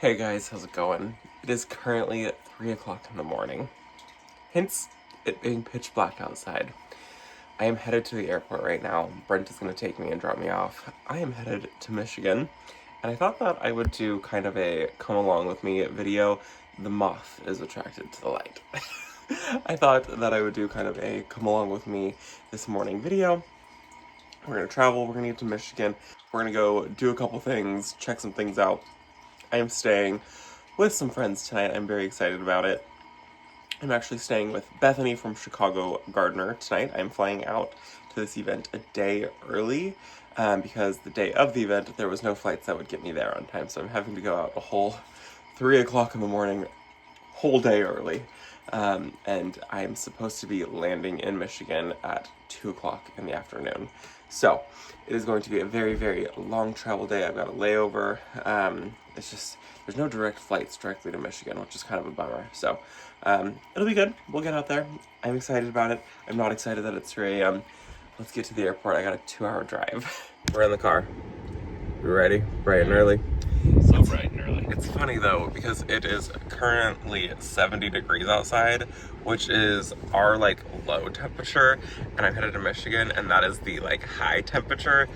Hey guys, how's it going? It is currently at 3 o'clock in the morning, hence it being pitch black outside. I am headed to the airport right now. Brent is going to take me and drop me off. I am headed to Michigan, and I thought that I would do kind of a come along with me video. The moth is attracted to the light. I thought that I would do kind of a come along with me this morning video. We're going to travel, we're going to get to Michigan, we're going to go do a couple things, check some things out. I am staying with some friends tonight. I'm very excited about it. I'm actually staying with Bethany from Chicago Gardener tonight. I'm flying out to this event a day early because the day of the event there was no flights that would get me there on time. So I'm having to go out a whole 3 o'clock in the morning, whole day early. And I'm supposed to be landing in Michigan at 2 o'clock in the afternoon. So it is going to be a very, very long travel day. I've got a layover. It's just, there's no direct flights directly to Michigan, which is kind of a bummer. So it'll be good. We'll get out there. I'm excited about it. I'm not excited that it's 3 a.m. Let's get to the airport. I got a 2-hour drive. We're in the car. We're ready, bright and early. So bright and early. It's funny though, because it is currently 70 degrees outside, which is our low temperature, and I'm headed to Michigan, and that is the high temperature.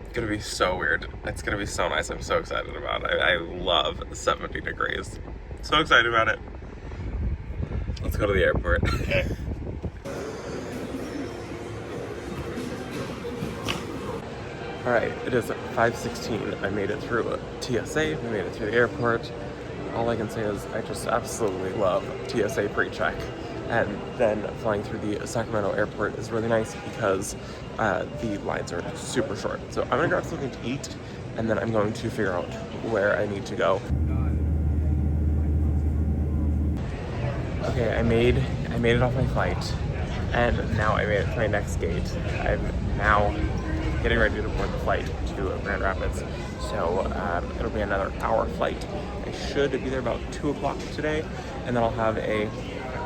It's gonna be so weird. It's gonna be so nice. I'm so excited about it. I love 70 degrees. So excited about it. Let's go to the airport. Okay. All right, it is 5:16. I made it through TSA. We made it through the airport. All I can say is I just absolutely love TSA pre-check. And then flying through the Sacramento airport is really nice because the lines are super short. So I'm gonna grab something to eat, and then I'm going to figure out where I need to go. Okay, I made it off my flight, and now I made it to my next gate. I'm now getting ready to board the flight to Grand Rapids. So it'll be another hour flight. I should be there about 2 o'clock today, and then I'll have a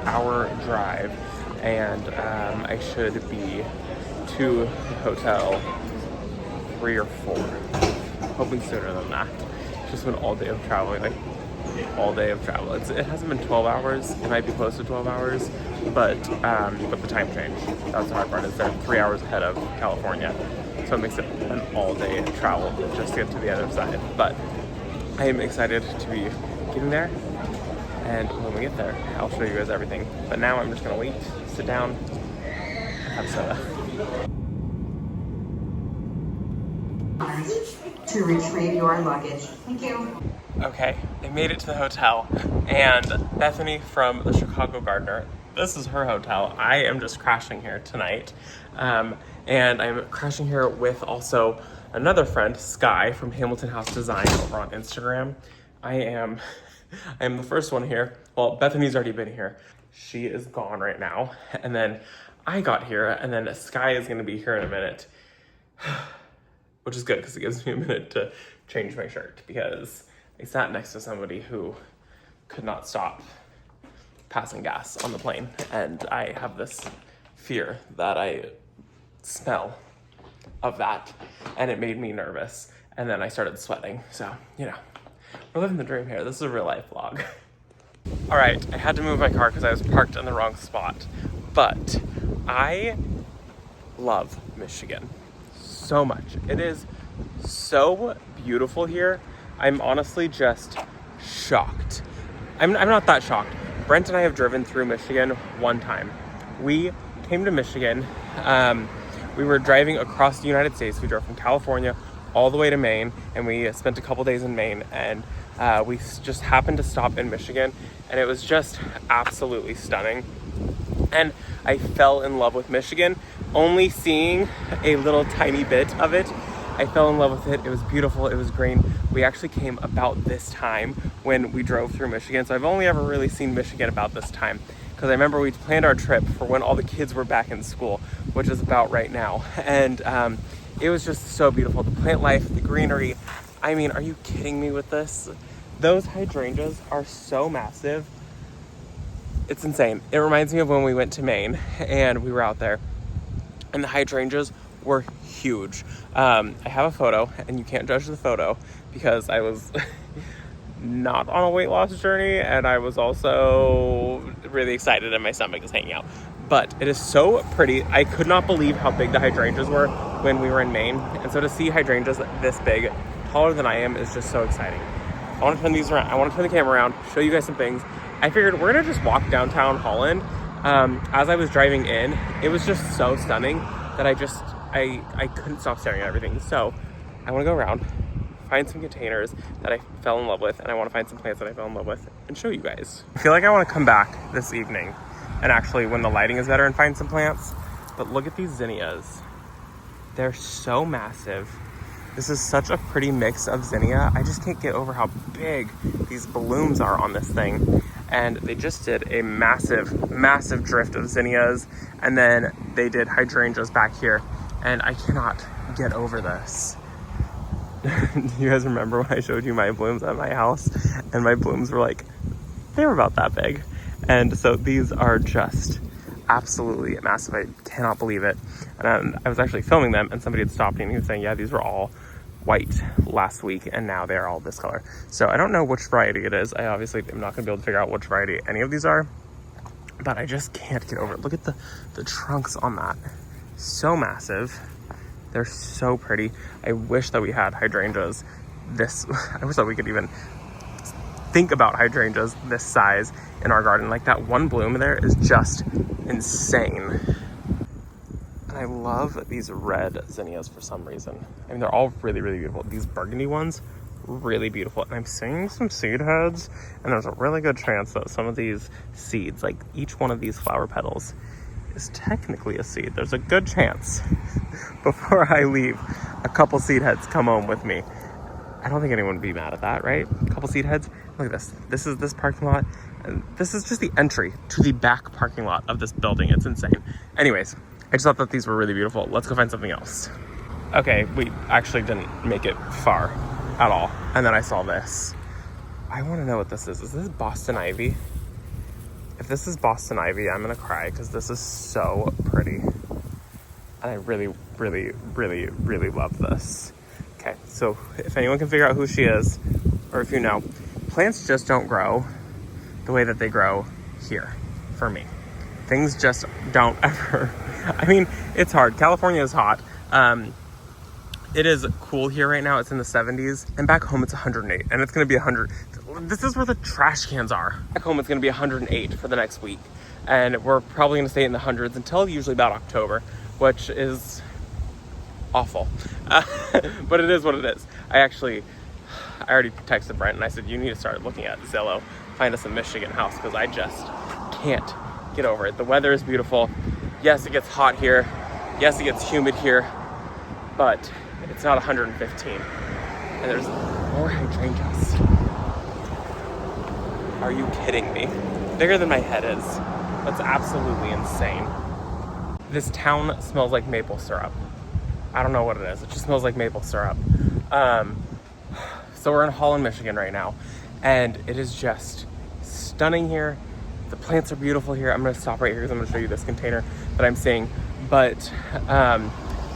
hour drive, and I should be to the hotel 3 or 4. Hoping sooner than that. It's just been all day of traveling, all day of travel. It hasn't been 12 hours. It might be close to 12 hours, but the time change. That's the hard part. Is they're 3 hours ahead of California. So it makes it an all-day travel just to get to the other side. But I am excited to be getting there, and when we get there, I'll show you guys everything. But now I'm just gonna wait, sit down, have soda. To retrieve your luggage. Thank you. Okay, I made it to the hotel, and Bethany from the Chicago Gardener, this is her hotel. I am just crashing here tonight. And I'm crashing here with also another friend, Sky from Hamilton House Design over on Instagram. I am the first one here. Well, Bethany's already been here. She is gone right now. And then I got here, and then Sky is gonna be here in a minute. Which is good because it gives me a minute to change my shirt, because I sat next to somebody who could not stop passing gas on the plane, and I have this fear that I smell of that, and it made me nervous, and then I started sweating. So, we're living the dream here. This is a real life vlog. All right, I had to move my car because I was parked in the wrong spot, but I love Michigan so much. It is so beautiful here. I'm honestly just shocked. I'm not that shocked. Brent and I have driven through Michigan one time. We came to Michigan. We were driving across the United States. We drove from California all the way to Maine, and we spent a couple days in Maine, and we just happened to stop in Michigan, and it was just absolutely stunning. And I fell in love with Michigan. Only seeing a little tiny bit of it, I fell in love with it. It was beautiful, it was green. We actually came about this time when we drove through Michigan, so I've only ever really seen Michigan about this time, because I remember we planned our trip for when all the kids were back in school, which is about right now. And it was just so beautiful. The plant life, the greenery. I mean, are you kidding me with this? Those hydrangeas are so massive. It's insane. It reminds me of when we went to Maine and we were out there, and the hydrangeas were huge. I have a photo, and you can't judge the photo because I was not on a weight loss journey, and I was also really excited and my stomach is hanging out. But it is so pretty. I could not believe how big the hydrangeas were when we were in Maine. And so to see hydrangeas this big, taller than I am, is just so exciting. I want to turn these around. I want to turn the camera around, show you guys some things. I figured we're gonna just walk downtown Holland. As I was driving in, it was just so stunning that I couldn't stop staring at everything. So I want to go around, find some containers that I fell in love with, and I want to find some plants that I fell in love with and show you guys. I feel like I want to come back this evening and actually, when the lighting is better, and find some plants. But look at these zinnias. They're so massive. This is such a pretty mix of zinnia. I just can't get over how big these blooms are on this thing. And they just did a massive, massive drift of zinnias. And then they did hydrangeas back here. And I cannot get over this. You guys remember when I showed you my blooms at my house? And my blooms were like, they were about that big. And so these are just absolutely massive. I cannot believe it. And I was actually filming them, and somebody had stopped me and he was saying, yeah, these were all white last week and now they're all this color. So I don't know which variety it is. I obviously am not gonna be able to figure out which variety any of these are, but I just can't get over it. Look at the trunks on that. So massive. They're so pretty. I wish that we had hydrangeas I wish that we could even think about hydrangeas this size in our garden. Like that one bloom there is just insane. And I love these red zinnias for some reason. I mean, they're all really, really beautiful. These burgundy ones, really beautiful. And I'm seeing some seed heads, and there's a really good chance that some of these seeds, like each one of these flower petals, is technically a seed. There's a good chance before I leave, a couple seed heads come home with me. I don't think anyone would be mad at that, right? A couple seed heads. Look at this. This is this parking lot. And this is just the entry to the back parking lot of this building. It's insane. Anyways, I just thought that these were really beautiful. Let's go find something else. Okay, we actually didn't make it far at all. And then I saw this. I want to know what this is. Is this Boston ivy? If this is Boston ivy, I'm gonna cry because this is so pretty. And I really, really, really, really love this. Okay, so if anyone can figure out who she is, or if you know, plants just don't grow the way that they grow here for me. Things just don't ever. I mean, it's hard. California is hot. It is cool here right now. It's in the 70s. And back home, it's 108. And it's going to be 100. This is where the trash cans are. Back home, it's going to be 108 for the next week. And we're probably going to stay in the hundreds until usually about October, which is awful. But it is what it is. I already texted Brent and I said, you need to start looking at Zillow, find us a Michigan house, because I just can't get over it. The weather is beautiful. Yes, it gets hot here. Yes, it gets humid here, but it's not 115. And there's more hydrangeas. Are you kidding me? Bigger than my head is. That's absolutely insane. This town smells like maple syrup. I don't know what it is. It just smells like maple syrup. So we're in Holland, Michigan right now, and it is just stunning here. The plants are beautiful here. I'm gonna stop right here because I'm gonna show you this container that I'm seeing. But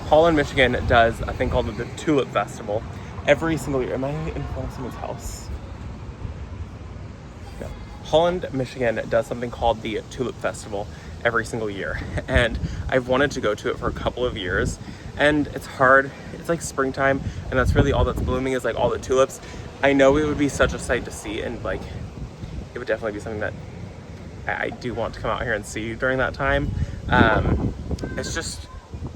Holland, Michigan does a thing called the Tulip Festival every single year. Am I in front of someone's house? No. Holland, Michigan does something called the Tulip Festival every single year. And I've wanted to go to it for a couple of years. And it's hard. It's like springtime, and that's really all that's blooming is like all the tulips. I know it would be such a sight to see, and like it would definitely be something that I do want to come out here and see during that time. It's just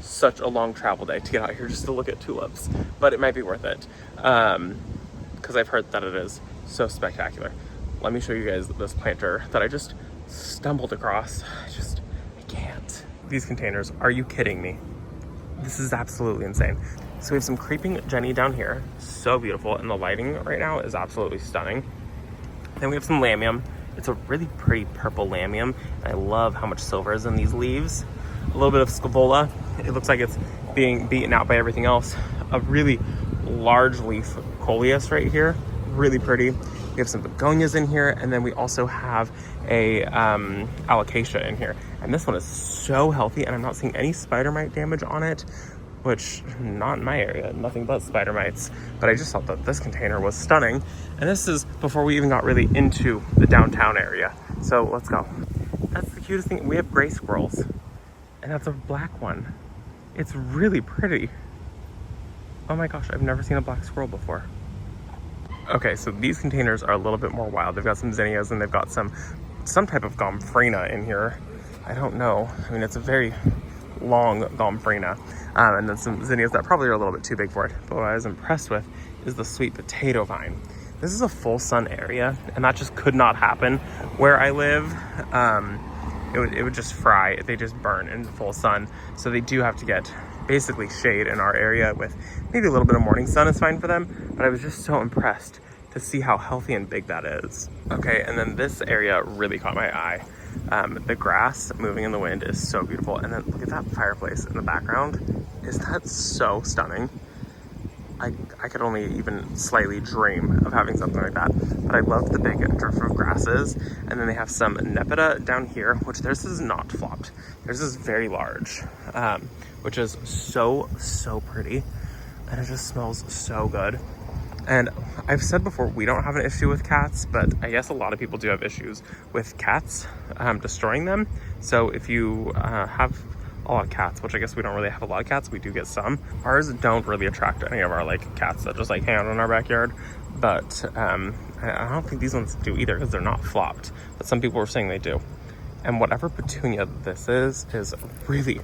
such a long travel day to get out here just to look at tulips, but it might be worth it because I've heard that it is so spectacular. Let me show you guys this planter that I just stumbled across. I can't. These containers, are you kidding me? This is absolutely insane. So we have some creeping Jenny down here. So beautiful. And the lighting right now is absolutely stunning. Then we have some lamium. It's a really pretty purple lamium. And I love how much silver is in these leaves. A little bit of scavola. It looks like it's being beaten out by everything else. A really large leaf coleus right here. Really pretty. We have some begonias in here. And then we also have a alocasia in here. And this one is so healthy, and I'm not seeing any spider mite damage on it. which not in my area, nothing but spider mites. But I just thought that this container was stunning. And this is before we even got really into the downtown area. So let's go. That's the cutest thing. We have gray squirrels, and that's a black one. It's really pretty. Oh my gosh, I've never seen a black squirrel before. Okay, so these containers are a little bit more wild. They've got some zinnias and they've got some type of gomphrena in here. I don't know. I mean, it's a very long gomphrena. And then some zinnias that probably are a little bit too big for it. But what I was impressed with is the sweet potato vine. This is a full sun area, and that just could not happen where I live. It would just fry. They just burn in full sun. So they do have to get basically shade in our area with maybe a little bit of morning sun is fine for them. But I was just so impressed to see how healthy and big that is. Okay, and then this area really caught my eye. The grass moving in the wind is so beautiful. And then look at that fireplace in the background. Isn't that so stunning? I could only even slightly dream of having something like that. But I love the big drift of grasses. And then they have some nepeta down here, which theirs is not flopped. Theirs is very large, which is so pretty. And it just smells so good. And I've said before, we don't have an issue with cats, but I guess a lot of people do have issues with cats destroying them. So if you have a lot of cats, which I guess we don't really have a lot of cats, we do get some. Ours don't really attract any of our like cats that just like hang out in our backyard. But I don't think these ones do either because they're not flopped. But some people were saying they do. And whatever petunia this is really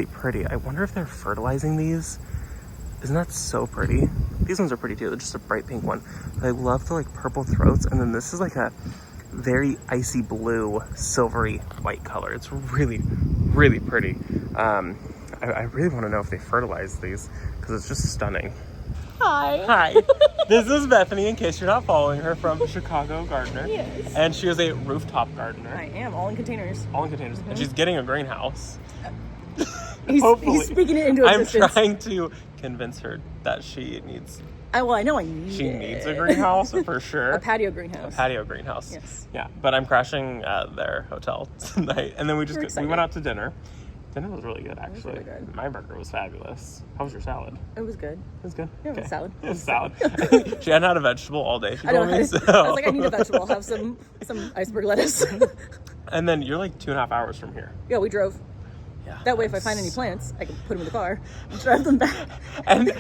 pretty. I wonder if they're fertilizing these. Isn't that so pretty? These ones are pretty too. They're just a bright pink one. But I love the like purple throats. And then this is like a very icy blue, silvery white color. It's really pretty. I really want to know if they fertilize these because it's just stunning. Hi. This is Bethany, in case you're not following her, from Chicago Gardener. Yes. And she is a rooftop gardener. I am, all in containers. All in containers. And she's getting a greenhouse. He's speaking it into existence. I'm trying to convince her that she needs... Well, I know I need She needs a greenhouse, for sure. A patio greenhouse. A patio greenhouse. Yes. Yeah, but I'm crashing at their hotel tonight. And then we went out to dinner. Dinner was really good, actually. Really good. My burger was fabulous. How was your salad? It was good. It was good? Yeah, it was salad. It was salad. She hadn't had a vegetable all day, she I told know. me. So. I was like, I need a vegetable. I'll have some iceberg lettuce. And then you're like 2.5 hours from here. Yeah, we drove. Yeah. That way, if I find any plants, I can put them in the car and drive them back. And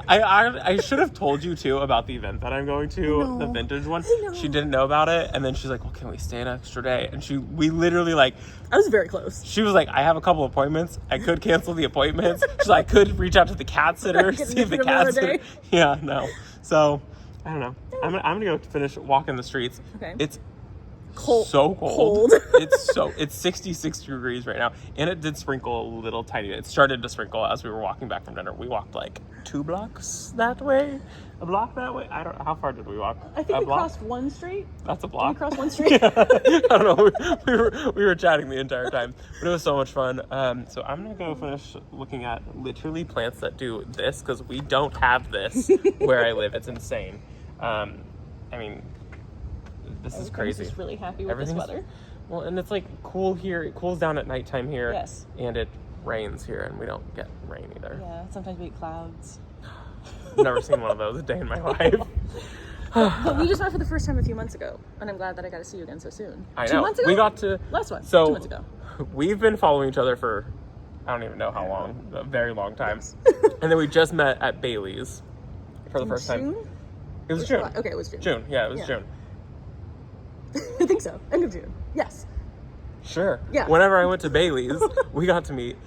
I should have told you too about the event that I'm going to, the vintage one. She didn't know about it, and then she's like, "Well, can we stay an extra day?" And we literally like. I was very close. She was like, "I have a couple appointments. I could cancel the appointments." She's like, "I could reach out to the cat sitter, see if the cat sitter." Yeah, no. So I don't know. I'm gonna go finish walking the streets. Okay. It's cold. So cold. It's 66 degrees right now, and it did sprinkle a little tiny bit. It started to sprinkle as we were walking back from dinner. We walked like 2 blocks that way, a block that way. I don't know, how far did we walk? I think we crossed one street. That's a block. Did we cross one street? Yeah. I don't know. We were chatting the entire time, but it was so much fun. So I'm gonna go finish looking at literally plants that do this because we don't have this where I live. It's insane. I mean. This is crazy. Just really happy with this weather. Well, and it's like cool here. It cools down at nighttime here. Yes. And it rains here, and we don't get rain either. Yeah, sometimes we get clouds. I've never seen one of those a day in my life. But we just met for the first time a few months ago, and I'm glad that I got to see you again so soon. I know. 2 months ago? We got to... Last one. So 2 months ago. We've been following each other for, I don't even know how long, a very long time. And then we just met at Bailey's for the first time. It was June. Okay, it was June. June, yeah, it was June. I think so. End of June. Yes. Sure. Yeah. Whenever I went to Bailey's, we got to meet,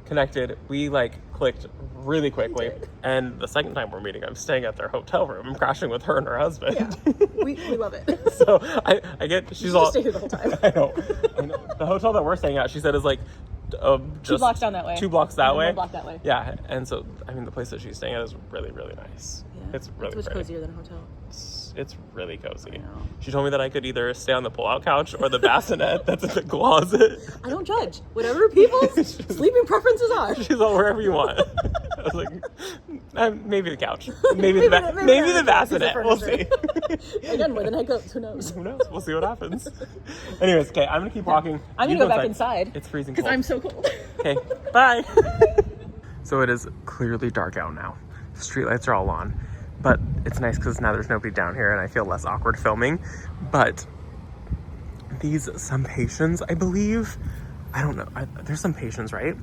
connected. We like clicked really quickly. And the second time we're meeting, I'm staying at their hotel room. I'm crashing with her and her husband. Yeah. We love it. So I get, she's all. Stay here the whole time. I know. The hotel that we're staying at, she said, is like just 2 blocks down that way. 2 blocks that way. 1 block that way. Yeah. And so, I mean, the place that she's staying at is really, really nice. Yeah. It's really much pretty. cozier than a hotel. It's really cozy. I know. She told me that I could either stay on the pull-out couch or the bassinet that's in the closet. I don't judge. Whatever people's sleeping preferences are. She's all wherever you want. I was like, maybe the couch. Maybe the bassinet. We'll see. Again, where the night goes. Who knows? Who knows? We'll see what happens. Anyways, okay, I'm going to keep walking. I'm going to go back inside. It's freezing cold. Because I'm so cold. Okay, bye. So it is clearly dark out now. Street lights are all on, but it's nice because now there's nobody down here and I feel less awkward filming. But these Sumpatians, I believe, I don't know, there's some patients, right?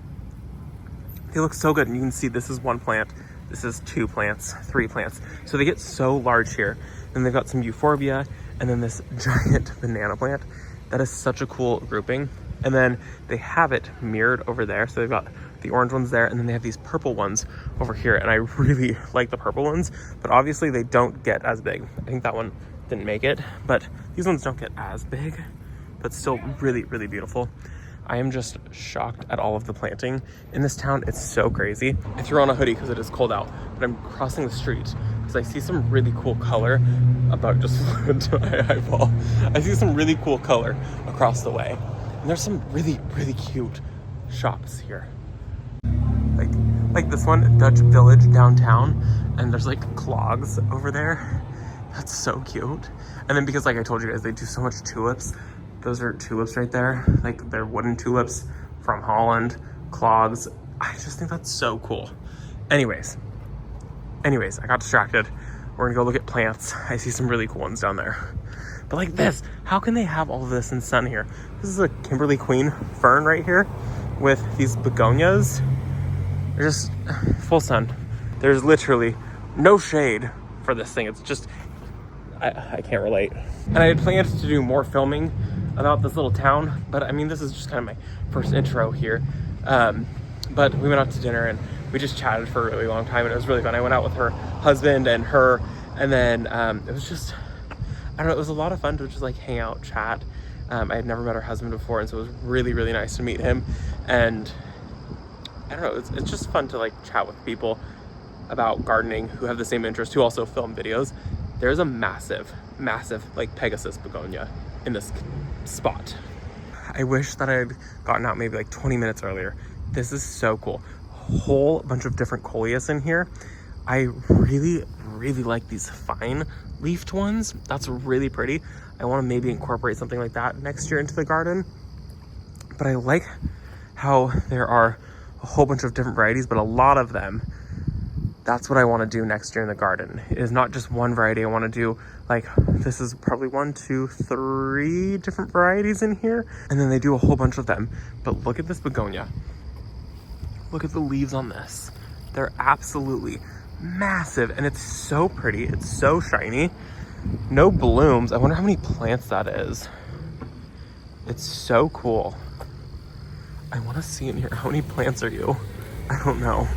They look so good, and you can see this is one plant, this is 2 plants, 3 plants. So they get so large here. Then they've got some euphorbia, and then this giant banana plant. That is such a cool grouping. And then they have it mirrored over there. So they've got the orange ones there, and then they have these purple ones over here. And I really like the purple ones, but obviously they don't get as big. I think that one didn't make it, but these ones don't get as big, but still really, really beautiful. I am just shocked at all of the planting in this town. It's so crazy. I threw on a hoodie because it is cold out, but I'm crossing the street because I see some really cool color about just to my eyeball. I see some really cool color across the way. And there's some really, really cute shops here. Like this one, Dutch Village downtown, and there's like clogs over there. That's so cute. And then because like I told you guys, they do so much tulips. Those are tulips right there. Like they're wooden tulips from Holland, clogs. I just think that's so cool. Anyways, I got distracted. We're gonna go look at plants. I see some really cool ones down there. But like this, how can they have all of this in sun here? This is a Kimberly Queen fern right here with these begonias. They're just full sun. There's literally no shade for this thing. It's just, I can't relate. And I had planned to do more filming about this little town, but I mean, this is just kind of my first intro here. But we went out to dinner and we just chatted for a really long time, and it was really fun. I went out with her husband and her, and then it was just, I don't know, it was a lot of fun to just like hang out, chat. I had never met her husband before, and so it was really, really nice to meet him. And I don't know, it's just fun to like chat with people about gardening who have the same interest, who also film videos. There's a massive, massive like Pegasus begonia in this spot. I wish that I had gotten out maybe like 20 minutes earlier. This is so cool. A whole bunch of different coleus in here. I really, really like these fine leafed ones. That's really pretty. I want to maybe incorporate something like that next year into the garden. But I like how there are a whole bunch of different varieties, but a lot of them, that's what I want to do next year in the garden. It is not just one variety. I want to do like, this is probably 1, 2, 3 different varieties in here. And then they do a whole bunch of them. But look at this begonia. Look at the leaves on this. They're absolutely massive, and it's so pretty. It's so shiny. No blooms. I wonder how many plants that is. It's so cool. I want to see in here. How many plants are you? I don't know.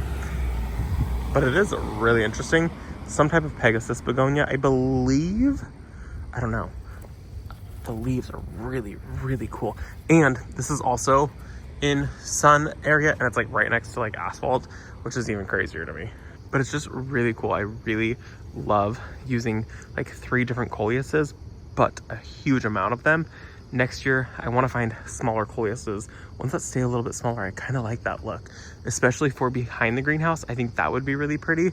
But it is really interesting. Some type of Pegasus begonia, I believe. I don't know. The leaves are really, really cool. And this is also in sun area, and it's like right next to like asphalt, which is even crazier to me. But it's just really cool. I really love using like 3 different coleuses, but a huge amount of them. Next year, I want to find smaller coleuses, ones that stay a little bit smaller. I kind of like that look, especially for behind the greenhouse. I think that would be really pretty,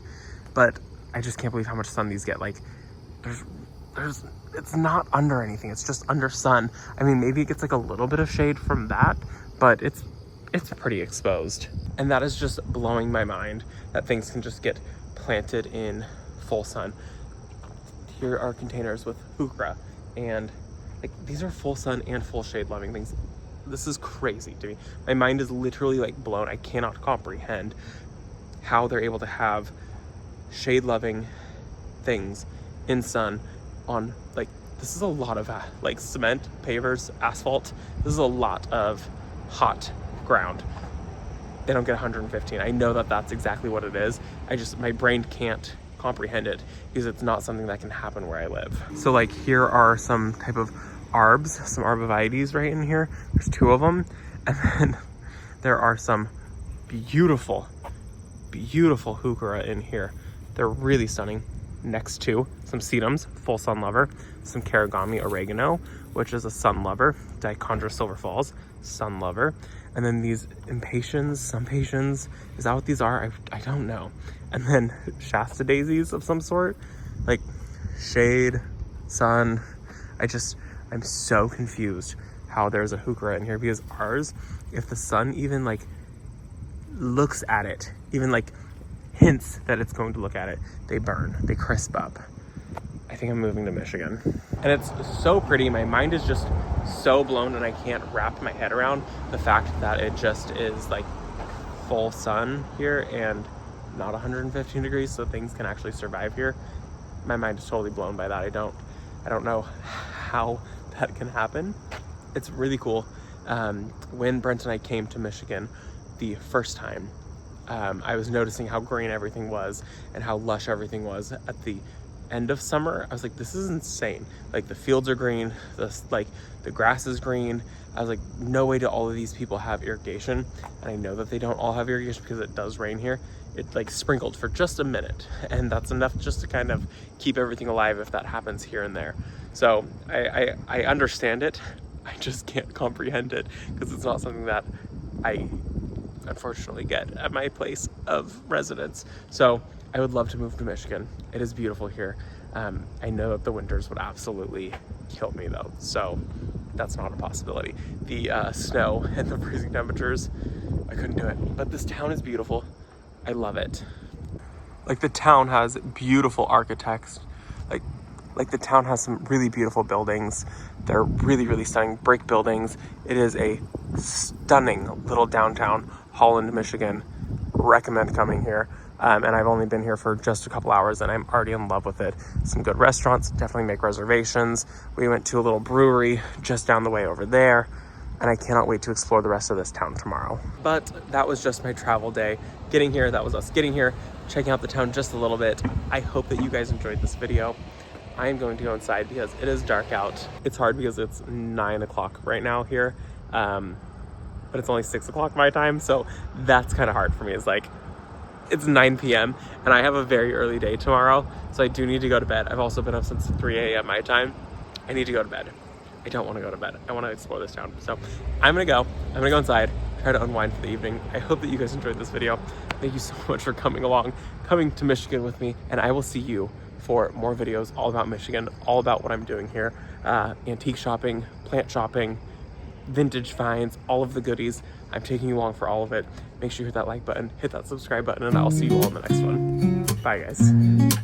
but I just can't believe how much sun these get. Like it's not under anything. It's just under sun. I mean, maybe it gets like a little bit of shade from that, but it's pretty exposed. And that is just blowing my mind that things can just get planted in full sun. Here are containers with heuchera, and like these are full sun and full shade loving things. This is crazy to me. My mind is literally like blown. I cannot comprehend how they're able to have shade loving things in sun on, like, this is a lot of like cement, pavers, asphalt. This is a lot of hot ground. They don't get 115. I know that that's exactly what it is. My brain can't comprehend it because it's not something that can happen where I live. So like here are some type of arbs, some arborvitaes right in here. There's 2 of them. And then there are some beautiful, beautiful heuchera in here. They're really stunning. Next to some sedums, full sun lover, some Karigami oregano, which is a sun lover, Dichondra silver falls, sun lover, and then these impatiens, Sumpatians, is that what these are? I don't know. And then Shasta daisies of some sort, like shade, sun. I'm so confused how there's a heuchera in here, because ours, if the sun even like looks at it, even like hints that it's going to look at it, they burn, they crisp up. I think I'm moving to Michigan. And it's so pretty. My mind is just so blown, and I can't wrap my head around the fact that it just is like full sun here and not 115 degrees, so things can actually survive here. My mind is totally blown by that. I don't know how that can happen. It's really cool. When Brent and I came to Michigan the first time, I was noticing how green everything was and how lush everything was at the end of summer. I was like, this is insane. Like, the fields are green, the grass is green. I was like, no way do all of these people have irrigation. And I know that they don't all have irrigation because it does rain here. It like sprinkled for just a minute, and that's enough just to kind of keep everything alive if that happens here and there. So I understand it. I just can't comprehend it because it's not something that I unfortunately get at my place of residence. So I would love to move to Michigan. It is beautiful here. I know that the winters would absolutely kill me though, so that's not a possibility. The snow and the freezing temperatures, I couldn't do it. But this town is beautiful. I love it. Like, the town has beautiful architects. Like the town has some really beautiful buildings. They're really, really stunning brick buildings. It is a stunning little downtown, Holland, Michigan. Recommend coming here. And I've only been here for just a couple hours and I'm already in love with it. Some good restaurants, definitely make reservations. We went to a little brewery just down the way over there, and I cannot wait to explore the rest of this town tomorrow. But that was just my travel day. Getting here, that was us getting here, checking out the town just a little bit. I hope that you guys enjoyed this video. I am going to go inside because it is dark out. It's hard because it's 9 o'clock right now here, but it's only 6 o'clock my time, so that's kind of hard for me. It's like, it's 9 p.m. and I have a very early day tomorrow, so I do need to go to bed. I've also been up since 3 a.m. my time. I need to go to bed. I don't want to go to bed. I want to explore this town. So I'm gonna go inside, try to unwind for the evening. I hope that you guys enjoyed this video. Thank you so much for coming to Michigan with me, and I will see you for more videos all about Michigan, all about what I'm doing here. Antique shopping, plant shopping, vintage finds, all of the goodies. I'm taking you along for all of it. Make sure you hit that like button, hit that subscribe button, and I'll see you all in the next one. Bye, guys.